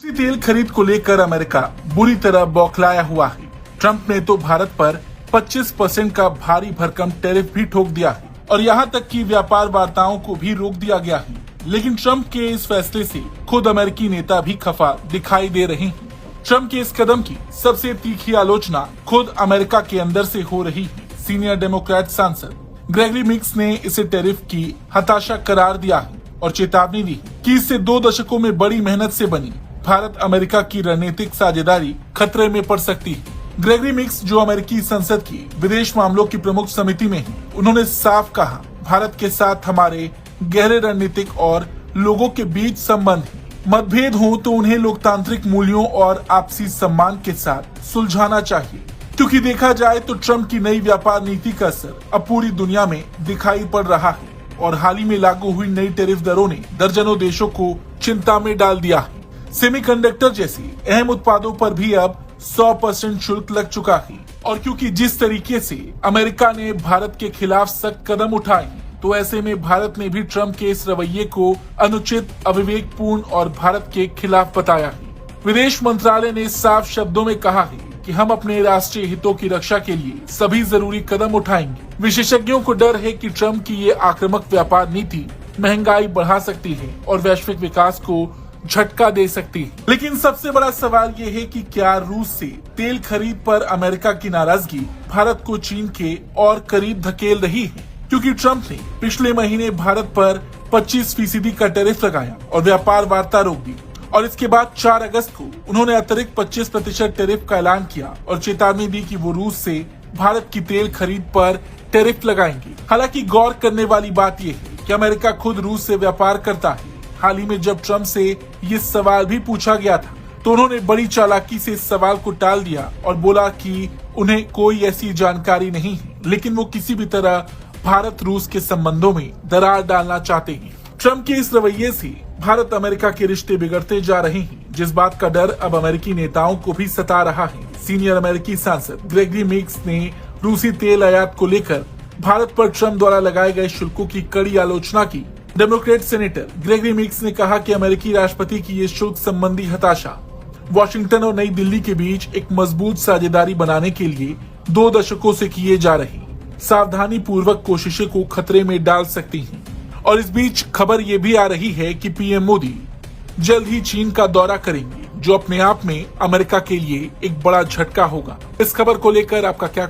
रूसी तेल खरीद को लेकर अमेरिका बुरी तरह बौखलाया हुआ है। ट्रंप ने तो भारत पर 25% का भारी भरकम टैरिफ भी ठोक दिया है और यहाँ तक कि व्यापार वार्ताओं को भी रोक दिया गया है। लेकिन ट्रंप के इस फैसले से खुद अमेरिकी नेता भी खफा दिखाई दे रहे हैं। ट्रंप के इस कदम की सबसे तीखी आलोचना खुद अमेरिका के अंदर से हो रही है। सीनियर डेमोक्रेट सांसद ग्रेगरी मिक्स ने इसे टैरिफ की हताशा करार दिया है और चेतावनी दी कि इससे 2 दशकों में बड़ी मेहनत से बनी भारत अमेरिका की रणनीतिक साझेदारी खतरे में पड़ सकती है। ग्रेगरी मिक्स, जो अमेरिकी संसद की विदेश मामलों की प्रमुख समिति में है, उन्होंने साफ कहा, भारत के साथ हमारे गहरे रणनीतिक और लोगों के बीच संबंध है। मतभेद हो तो उन्हें लोकतांत्रिक मूल्यों और आपसी सम्मान के साथ सुलझाना चाहिए, क्योंकि देखा जाए तो ट्रंप की नई व्यापार नीति का असर अब पूरी दुनिया में दिखाई पड़ रहा है और हाल ही में लागू हुई नई टैरिफ दरों ने दर्जनों देशों को चिंता में डाल दिया है। सेमीकंडक्टर जैसी अहम उत्पादों पर भी अब 100% शुल्क लग चुका है और क्योंकि जिस तरीके से अमेरिका ने भारत के खिलाफ सख्त कदम उठाए, तो ऐसे में भारत ने भी ट्रंप के इस रवैये को अनुचित, अविवेकपूर्ण और भारत के खिलाफ बताया है। विदेश मंत्रालय ने साफ शब्दों में कहा है कि हम अपने राष्ट्रीय हितों की रक्षा के लिए सभी जरूरी कदम उठाएंगे। विशेषज्ञों को डर है कि ट्रंप की ये आक्रामक व्यापार नीति महंगाई बढ़ा सकती है और वैश्विक विकास को झटका दे सकती है। लेकिन सबसे बड़ा सवाल ये है कि क्या रूस से तेल खरीद पर अमेरिका की नाराजगी भारत को चीन के और करीब धकेल रही है, क्योंकि ट्रंप ने पिछले महीने भारत पर 25% का टैरिफ लगाया और व्यापार वार्ता रोक दी और इसके बाद 4 अगस्त को उन्होंने अतिरिक्त 25% टैरिफ का ऐलान किया और चेतावनी दी कि वो रूस से भारत की तेल खरीद पर टैरिफ लगाएंगे। हालांकि गौर करने वाली बात यह है कि अमेरिका खुद रूस से व्यापार करता है। हाल ही में जब ट्रंप से ये सवाल भी पूछा गया था, तो उन्होंने बड़ी चालाकी से इस सवाल को टाल दिया और बोला कि उन्हें कोई ऐसी जानकारी नहीं है, लेकिन वो किसी भी तरह भारत रूस के संबंधों में दरार डालना चाहते हैं। ट्रंप के इस रवैये से भारत अमेरिका के रिश्ते बिगड़ते जा रहे हैं, जिस बात का डर अब अमेरिकी नेताओं को भी सता रहा है। सीनियर अमेरिकी सांसद ग्रेगरी मिक्स ने रूसी तेल आयात को लेकर भारत पर ट्रंप द्वारा लगाए गए शुल्कों की कड़ी आलोचना की। डेमोक्रेट सेनेटर ग्रेगरी मिक्स ने कहा कि अमेरिकी राष्ट्रपति की ये शुल्क संबंधी हताशा वॉशिंगटन और नई दिल्ली के बीच एक मजबूत साझेदारी बनाने के लिए 2 दशकों से किए जा रही सावधानी पूर्वक कोशिशों को खतरे में डाल सकती हैं। और इस बीच खबर ये भी आ रही है कि पीएम मोदी जल्द ही चीन का दौरा करेंगे, जो अपने आप में अमेरिका के लिए एक बड़ा झटका होगा। इस खबर को लेकर आपका क्या